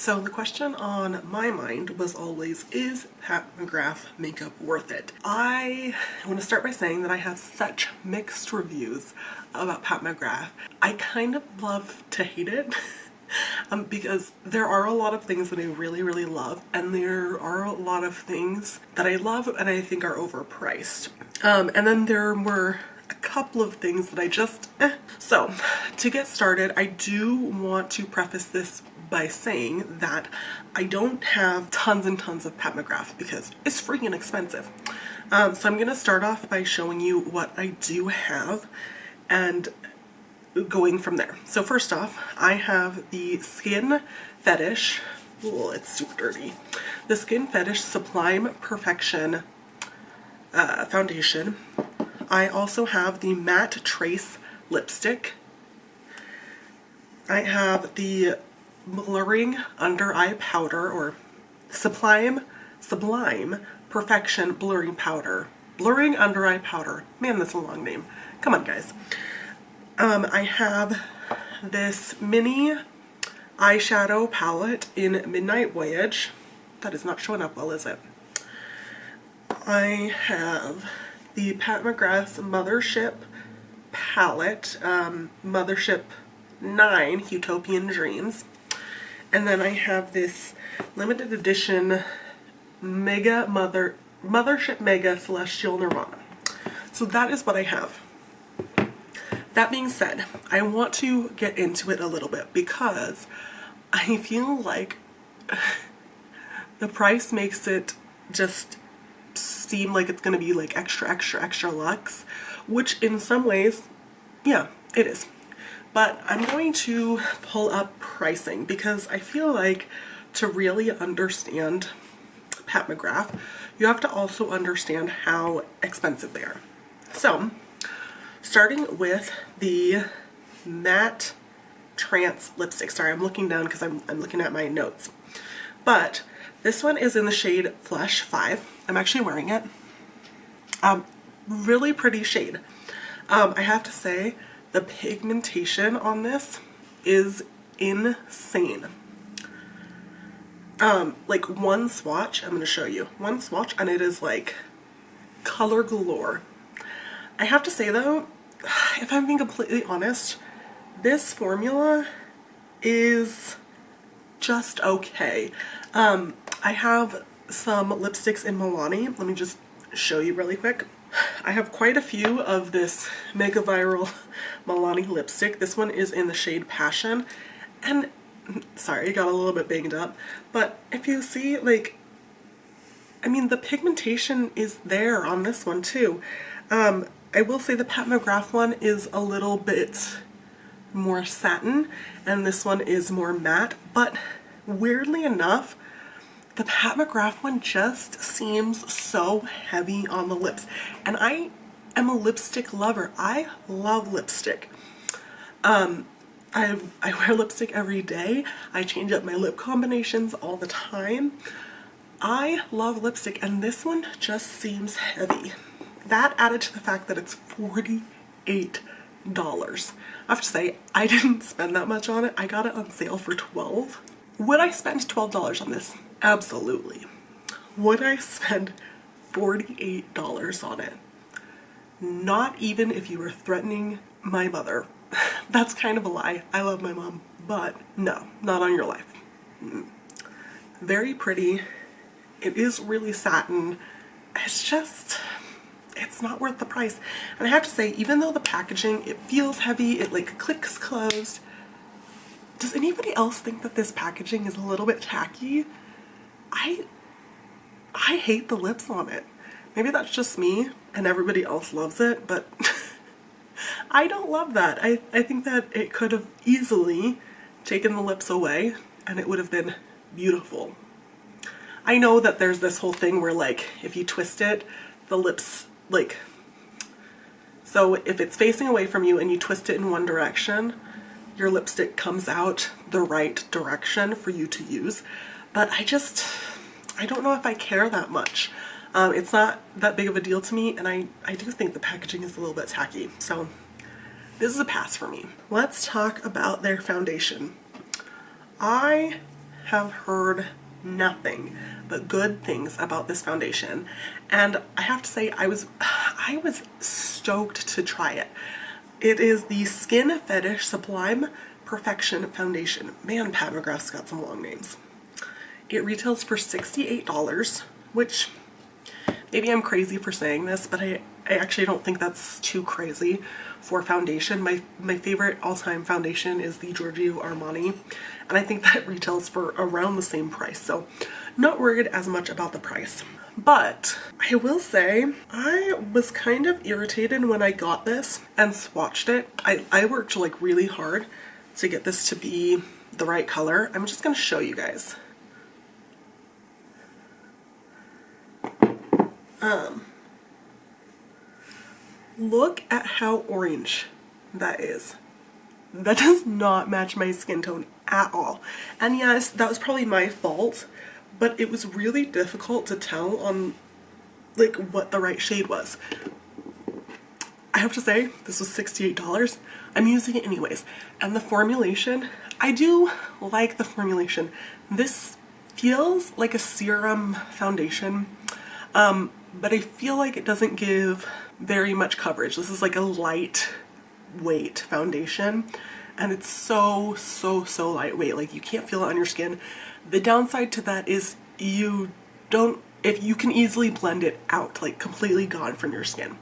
So the question on my mind was always, is Pat McGraph makeup worth it? I want to start by saying that I have such mixed reviews about Pat McGraph. I kind of love to hate it because there are a lot of things that I really, really love, and there are a lot of things that I love and I think are overpriced. And then there were a couple of things that I just So to get started, I do want to preface this by saying that I don't have tons and tons of Pat McGraph because it's freaking expensive. So I'm gonna start off by showing you what I do have and going from there. So first off, I have the Skin Fetish, oh, it's super dirty, the Skin Fetish Sublime Perfection foundation. I also have the Matte Trace lipstick. I have the Blurring Under Eye Powder, or Sublime Perfection Blurring Powder. Blurring Under Eye Powder. Man, that's a long name. Come on, guys. I have this mini eyeshadow palette in Midnight Voyage. That is not showing up well, is it? I have the Pat McGrath's Mothership palette, Mothership 9 Utopian Dreams. And then I have this limited edition Mothership Mega Celestial Nirvana. So that is what I have. That being said, I want to get into it a little bit because I feel like the price makes it just seem like it's gonna be like extra luxe, which in some ways, yeah, it is. But I'm going to pull up pricing because I feel like to really understand Pat McGraph, you have to also understand how expensive they are. So, starting with the Matte Trance lipstick. Sorry, I'm looking down because I'm looking at my notes. But this one is in the shade Flesh 5. I'm actually wearing it. Really pretty shade. I have to say, the pigmentation on this is insane. Like one swatch, I'm going to show you. One swatch and it is like color galore. I have to say though, if I'm being completely honest, this formula is just okay. I have some lipsticks in Milani. Let me just show you really quick. I have quite a few of this mega viral Milani lipstick. This one is in the shade Passion, and sorry, it got a little bit banged up, but if you see, like, I mean, the pigmentation is there on this one too. I will say the Pat McGraph one is a little bit more satin and this one is more matte, but weirdly enough, the Pat McGraph one just seems so heavy on the lips. And I am a lipstick lover. I love lipstick. I wear lipstick every day. I change up my lip combinations all the time. I love lipstick and this one just seems heavy. That added to the fact that it's $48. I have to say, I didn't spend that much on it. I got it on sale for $12. Would I spend $12 on this? Absolutely. Would I spend $48 on it? Not even if you were threatening my mother. That's kind of a lie. I love my mom, but no, not on your life. Very pretty. It is really satin. It's just, it's not worth the price. And I have to say, even though the packaging, it feels heavy, it like clicks closed. Does anybody else think that this packaging is a little bit tacky? I hate the lips on it. Maybe that's just me and everybody else loves it, but I don't love that. I think that it could have easily taken the lips away and it would have been beautiful. I know that there's this whole thing where, like, if you twist it, the lips, like, so if it's facing away from you and you twist it in one direction, your lipstick comes out the right direction for you to use. But I don't know if I care that much. It's not that big of a deal to me, and I do think the packaging is a little bit tacky. So this is a pass for me. Let's talk about their foundation. I have heard nothing but good things about this foundation, and I have to say I was stoked to try it. It is the Skin Fetish Sublime Perfection Foundation. Man, Pat McGrath's got some long names. It retails for $68, which maybe I'm crazy for saying this, but I actually don't think that's too crazy for foundation. My favorite all-time foundation is the Giorgio Armani, and I think that retails for around the same price, so not worried as much about the price. But I will say I was kind of irritated when I got this and swatched it. I worked like really hard to get this to be the right color. I'm just gonna show you guys. Look at how orange that is. That does not match my skin tone at all. And yes, that was probably my fault, but it was really difficult to tell on like what the right shade was. I have to say, this was $68. I'm using it anyways. And the formulation, I do like the formulation. This feels like a serum foundation, but I feel like it doesn't give very much coverage. This is like a lightweight foundation, and it's so lightweight. Like, you can't feel it on your skin. The downside to that is you can easily blend it out, like completely gone from your skin.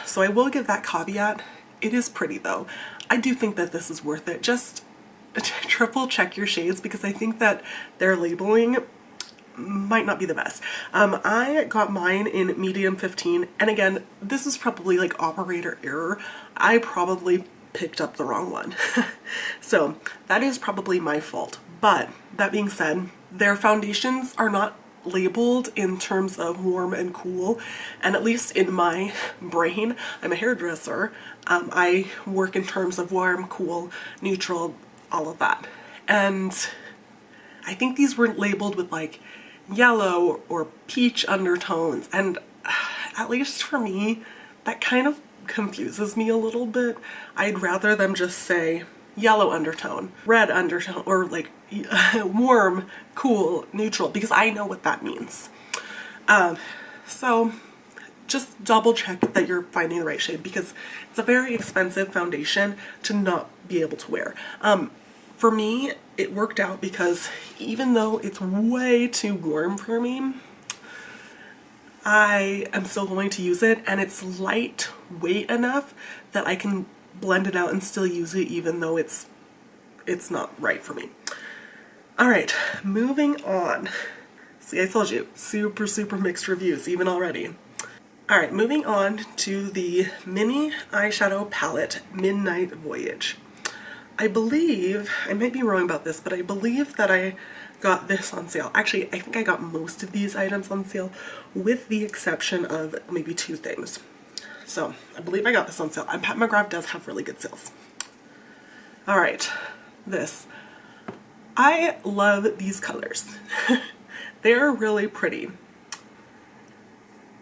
So I will give that caveat. It is pretty though. I do think that this is worth it. Just triple check your shades, because I think that their labeling might not be the best. I got mine in medium 15, and again, this is probably like operator error. I probably picked up the wrong one. So that is probably my fault. But that being said, their foundations are not labeled in terms of warm and cool, and at least in my brain, I'm a hairdresser, I work in terms of warm, cool, neutral, all of that. And I think these were labeled with like yellow or peach undertones, and at least for me, that kind of confuses me a little bit. I'd rather them just say yellow undertone, red undertone, or like warm, cool, neutral, because I know what that means. So just double check that you're finding the right shade, because it's a very expensive foundation to not be able to wear. For me, it worked out because even though it's way too warm for me, I am still going to use it, and it's lightweight enough that I can blend it out and still use it even though it's not right for me. All right, moving on. See, I told you, super mixed reviews even already. All right, moving on to the mini eyeshadow palette Midnight Voyage. I believe, I might be wrong about this, but I believe that I got this on sale. Actually, I think I got most of these items on sale, with the exception of maybe two things. So I believe I got this on sale, and Pat McGraph does have really good sales. All right, this. I love these colors. They're really pretty.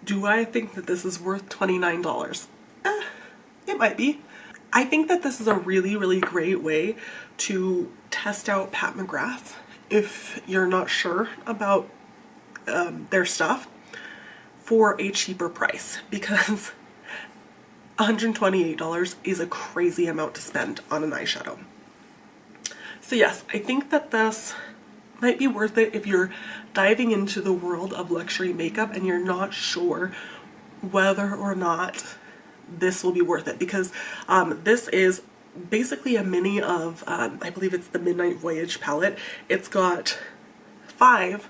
Do I think that this is worth $29? It might be. I think that this is a really great way to test out Pat McGraph if you're not sure about their stuff for a cheaper price, because $128 is a crazy amount to spend on an eyeshadow. So yes, I think that this might be worth it if you're diving into the world of luxury makeup and you're not sure whether or not this will be worth it, because this is basically a mini of, I believe it's the Midnight Voyage palette. It's got 5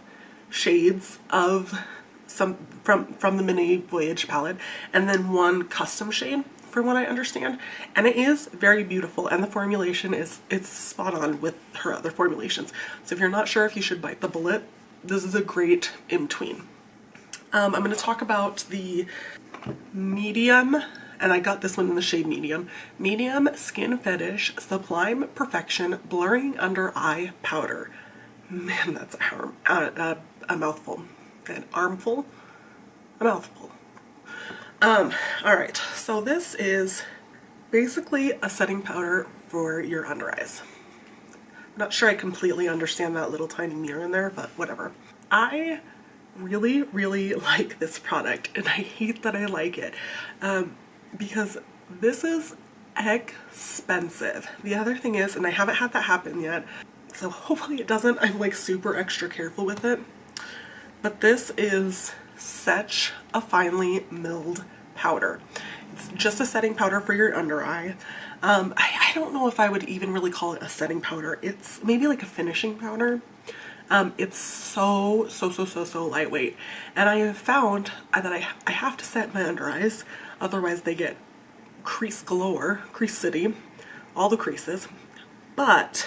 shades of some from the Mini Voyage palette, and then 1 custom shade, from what I understand. And it is very beautiful, and the formulation it's spot on with her other formulations. So if you're not sure if you should bite the bullet, this is a great in-between. I'm going to talk about the medium, and I got this one in the shade medium. Medium Skin Fetish Sublime Perfection Blurring Under Eye Powder. Man, that's a mouthful. An armful? A mouthful. Alright, so this is basically a setting powder for your under eyes. not sure I completely understand that little tiny mirror in there, but whatever. I really, really like this product, and I hate that I like it because this is expensive. The other thing is, and I haven't had that happen yet, so hopefully it doesn't. I'm like super extra careful with it. But this is such a finely milled powder. It's just a setting powder for your under eye. I don't know if I would even really call it a setting powder. It's maybe like a finishing powder. It's so lightweight. And I have found that I have to set my under eyes, otherwise they get crease galore, crease city, all the creases. But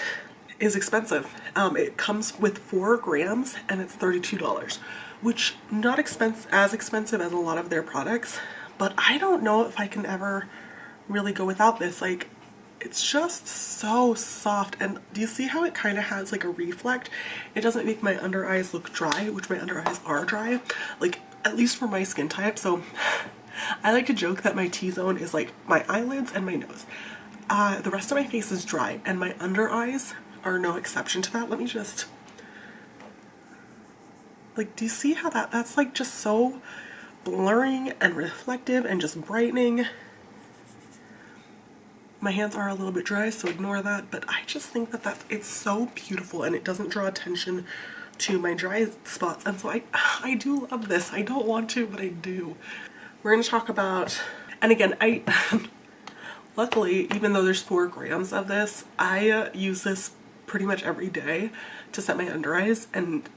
is expensive. It comes with 4 grams and it's $32, which not as expensive as a lot of their products, but I don't know if I can ever really go without this. Like, it's just so soft, and do you see how it kind of has like a reflect? It doesn't make my under eyes look dry, which my under eyes are dry, like at least for my skin type. So I like to joke that my T-zone is like my eyelids and my nose. The rest of my face is dry, and my under eyes are no exception to that. Let me just, like, do you see how that's like just so blurring and reflective and just brightening? My hands are a little bit dry, so ignore that, but I just think that it's so beautiful, and it doesn't draw attention to my dry spots, and so I do love this. I don't want to, but I do. We're going to talk about, and again, luckily, even though there's 4 grams of this, I use this pretty much every day to set my under eyes, and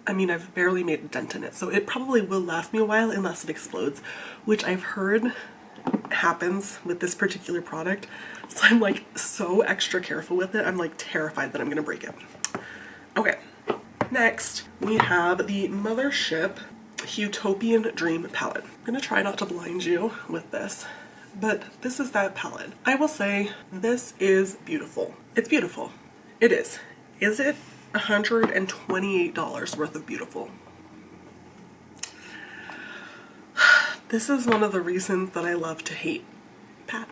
I mean, I've barely made a dent in it, so it probably will last me a while unless it explodes, which I've heard happens with this particular product. So I'm like so extra careful with it. I'm like terrified that I'm gonna break it. Okay, next we have the Mothership Utopian Dream palette. I'm gonna try not to blind you with this, but this is that palette. I will say this is beautiful. It's beautiful. It is. Is it $128 worth of beautiful? This is one of the reasons that I love to hate Pat.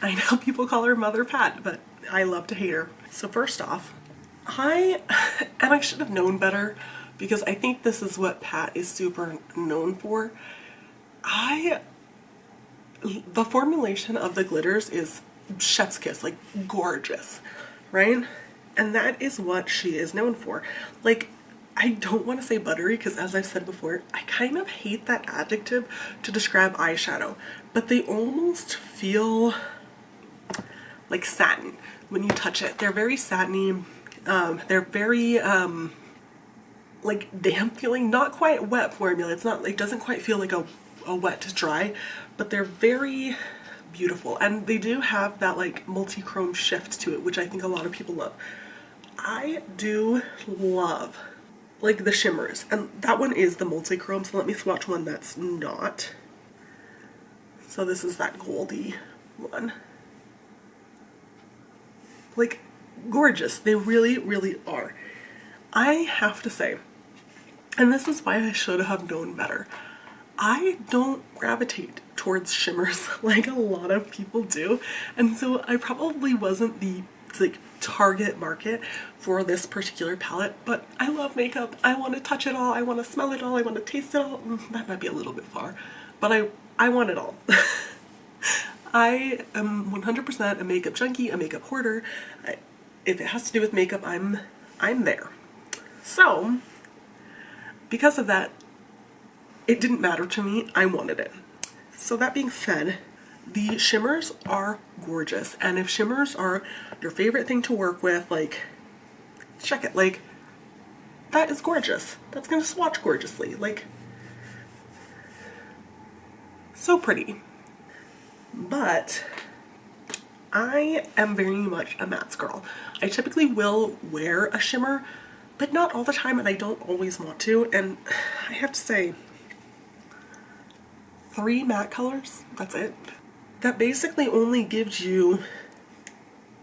I know people call her Mother Pat, but I love to hate her. So first off, I should have known better, because I think this is what Pat is super known for. The formulation of the glitters is chef's kiss, like gorgeous, right? And that is what she is known for. Like, I don't want to say buttery, because as I've said before, I kind of hate that adjective to describe eyeshadow, but they almost feel like satin when you touch it. They're very satiny. They're very like damp feeling, not quite wet formula. It's not, it doesn't quite feel like a wet to dry, but they're very beautiful, and they do have that like multi-chrome shift to it, which I think a lot of people love. I do love like the shimmers, and that one is the multi-chrome, so let me swatch one that's not. So this is that goldy one. Like, gorgeous. They really, really are. I have to say, and this is why I should have known better, I don't gravitate towards shimmers like a lot of people do, and so I probably wasn't the like target market for this particular palette. But I love makeup. I want to touch it all. I want to smell it all. I want to taste it all. That might be a little bit far, but I want it all. I am 100% a makeup junkie, a makeup hoarder. If it has to do with makeup, I'm there. So because of that, it didn't matter to me. I wanted it. So that being said, the shimmers are gorgeous, and if shimmers are your favorite thing to work with, like, check it. Like, that is gorgeous. That's gonna swatch gorgeously. Like, so pretty. But I am very much a mattes girl. I typically will wear a shimmer, but not all the time, and I don't always want to. And I have to say, 3 matte colors, that's it. That basically only gives you,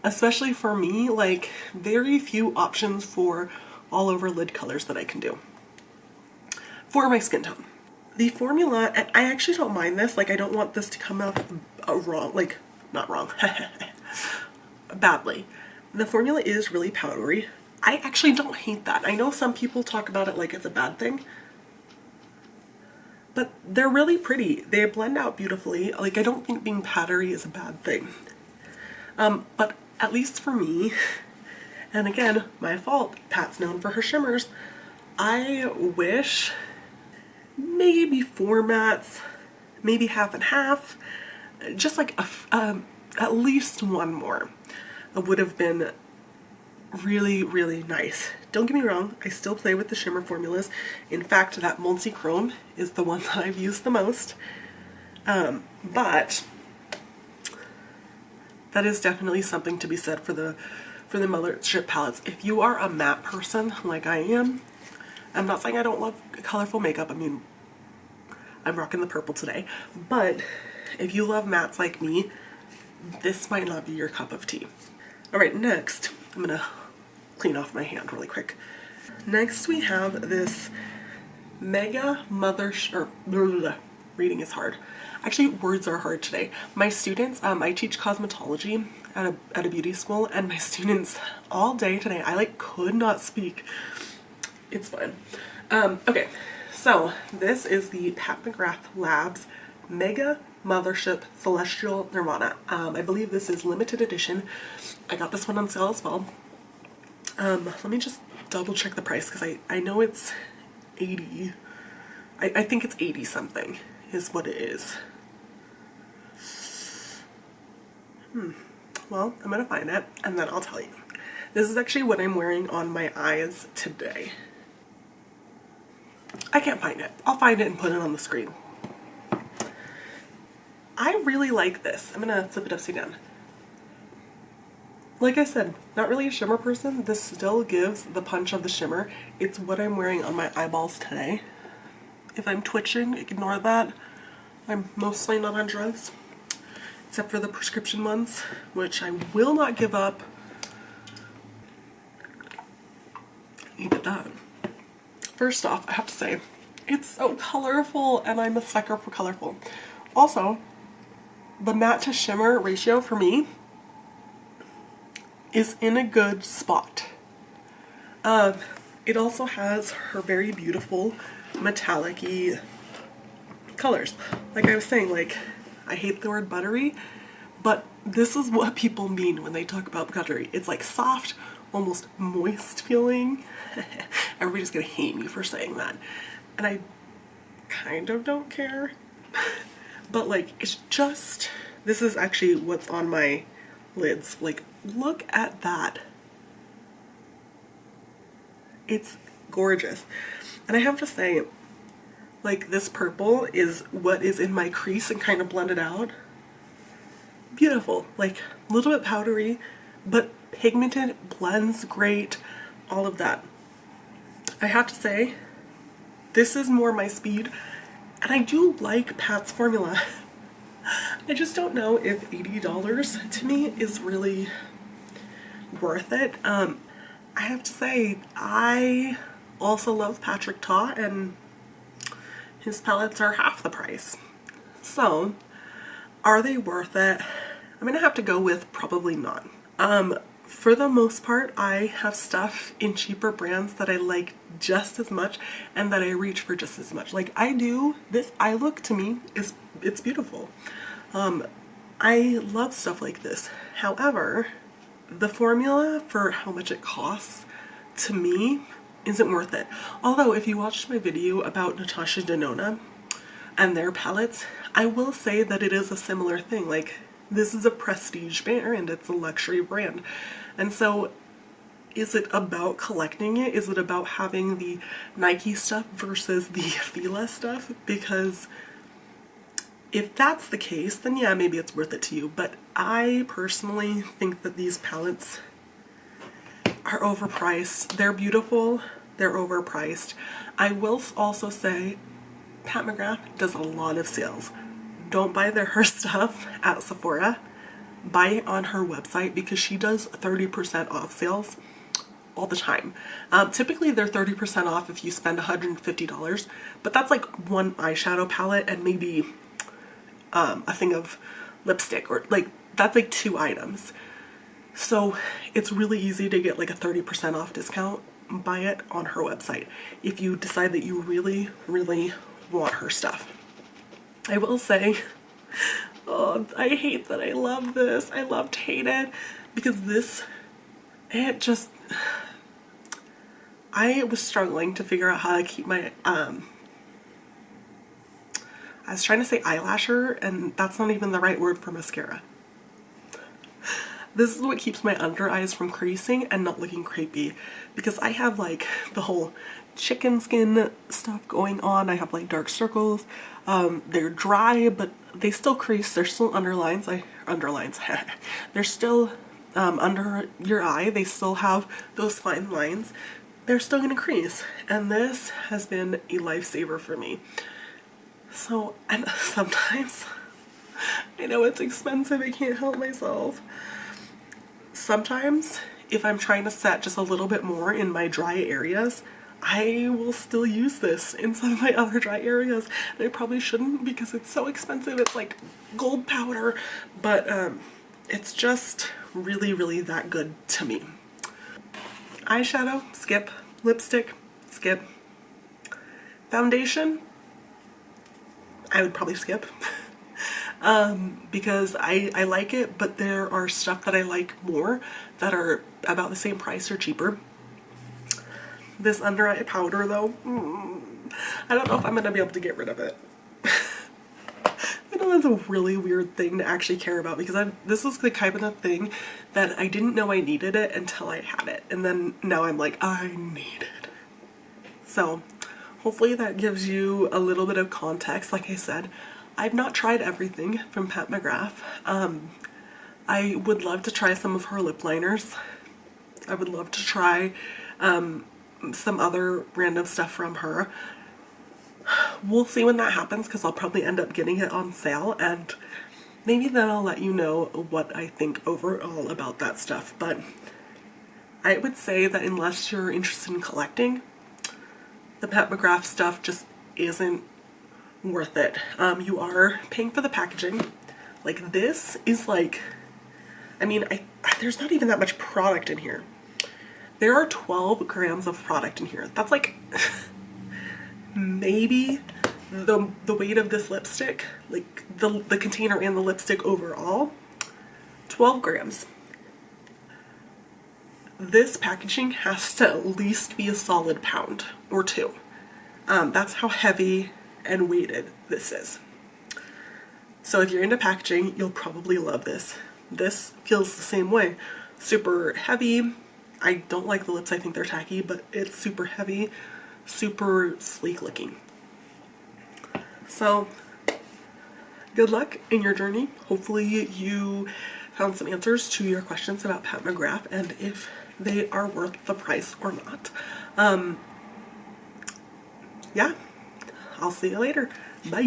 especially for me, like very few options for all over lid colors that I can do for my skin tone. The formula, and I actually don't mind this, like I don't want this to come out wrong, like not wrong, badly. The formula is really powdery. I actually don't hate that. I know some people talk about it like it's a bad thing, but they're really pretty. They blend out beautifully. Like, I don't think being powdery is a bad thing. But at least for me, and again, my fault, Pat's known for her shimmers, I wish maybe 4 mattes, maybe half and half, just like at least one more would have been really, really nice. Don't get me wrong, I still play with the shimmer formulas. In fact, that multi-chrome is the one that I've used the most. But that is definitely something to be said for the Mothership palettes. If you are a matte person like I am, I'm not saying I don't love colorful makeup. I mean, I'm rocking the purple today. But if you love mattes like me, this might not be your cup of tea. All right, next, I'm gonna clean off my hand really quick. Next we have this Mega Mothership, reading is hard. Actually, words are hard today. My students, I teach cosmetology at a beauty school, and my students all day today, I like could not speak. It's fine. Okay, so this is the Pat McGraph Labs Mega Mothership Celestial Nirvana. I believe this is limited edition. I got this one on sale as well. Let me just double check the price because I know it's 80. I think it's 80 something is what it is. Well, I'm gonna find it and then I'll tell you. This is actually what I'm wearing on my eyes today. I can't find it. I'll find it and put it on the screen. I really like this. I'm gonna flip it upside down. Like I said, not really a shimmer person. This still gives the punch of the shimmer. It's what I'm wearing on my eyeballs today. If I'm twitching, ignore that. I'm mostly not on drugs, except for the prescription ones, which I will not give up. Need it done. First off, I have to say, it's so colorful, and I'm a sucker for colorful. Also, the matte to shimmer ratio for me is in a good spot. It also has her very beautiful metallic-y colors. Like I was saying, like, I hate the word buttery, but this is what people mean when they talk about buttery. It's like soft, almost moist feeling. Everybody's gonna hate me for saying that. And I kind of don't care. But like, it's just, this is actually what's on my lids. Like, look at that. It's gorgeous. And I have to say, like, this purple is what is in my crease and kind of blended out. Beautiful. Like, a little bit powdery, but pigmented, blends great, all of that. I have to say, this is more my speed, and I do like Pat's formula. I just don't know if $80 to me is really worth it. I have to say, I also love Patrick Ta, and his palettes are half the price. So, are they worth it? I'm gonna have to go with probably not. For the most part, I have stuff in cheaper brands that I like just as much and that I reach for just as much. Like, I do, this eye look to me it's beautiful. I love stuff like this. However, the formula for how much it costs to me isn't worth it. Although if you watched my video about Natasha Denona and their palettes, I will say that it is a similar thing. Like, this is a prestige brand, it's a luxury brand. And so, is it about collecting it? Is it about having the Nike stuff versus the Fila stuff? Because if that's the case, then yeah, maybe it's worth it to you. But I personally think that these palettes are overpriced. They're beautiful, they're overpriced. I will also say, Pat McGraph does a lot of sales. Don't buy her stuff at Sephora. Buy it on her website because she does 30% off sales all the time. Typically they're 30% off if you spend $150, but that's like one eyeshadow palette and maybe a thing of lipstick, or like that's like 2 items. So it's really easy to get like a 30% off discount. Buy it on her website if you decide that you really, really want her stuff. I will say, oh, I hate that I love this. I love to hate it because this, it just, I was struggling to figure out how to keep my, I was trying to say eyelasher, and that's not even the right word for mascara. This is what keeps my under eyes from creasing and not looking crepey, because I have like the whole chicken skin stuff going on. I have like dark circles. They're dry, but they still crease. They're still underlines. They're still under your eye. They still have those fine lines. They're still gonna crease, and this has been a lifesaver for me. So, and sometimes, I know it's expensive, I can't help myself. Sometimes, if I'm trying to set just a little bit more in my dry areas, I will still use this in some of my other dry areas. And I probably shouldn't because it's so expensive. It's like gold powder, but it's just really, really that good to me. Eyeshadow, skip. Lipstick, skip. Foundation, I would probably skip. Because I like it, but there are stuff that I like more that are about the same price or cheaper. This under eye powder though, I don't know if I'm gonna be able to get rid of it. I know that's a really weird thing to actually care about, because this is the kind of thing that I didn't know I needed it until I had it, and then now I'm like, I need it. So hopefully that gives you a little bit of context. Like I said, I've not tried everything from Pat McGraph. I would love to try some of her lip liners. I would love to try some other random stuff from her. We'll see when that happens, because I'll probably end up getting it on sale, and maybe then I'll let you know what I think overall about that stuff. But I would say that unless you're interested in collecting, the Pat McGraph stuff just isn't worth it. You are paying for the packaging. Like, this is like, I mean, there's not even that much product in here. There are 12 grams of product in here. That's like maybe the weight of this lipstick, like the container and the lipstick overall. 12 grams. This packaging has to at least be a solid pound or 2. That's how heavy and weighted this is. So if you're into packaging, you'll probably love this. This feels the same way. Super heavy. I don't like the lips, I think they're tacky, but it's super heavy, super sleek looking. So good luck in your journey. Hopefully you found some answers to your questions about Pat McGraph and if they are worth the price or not. Yeah, I'll see you later. Bye.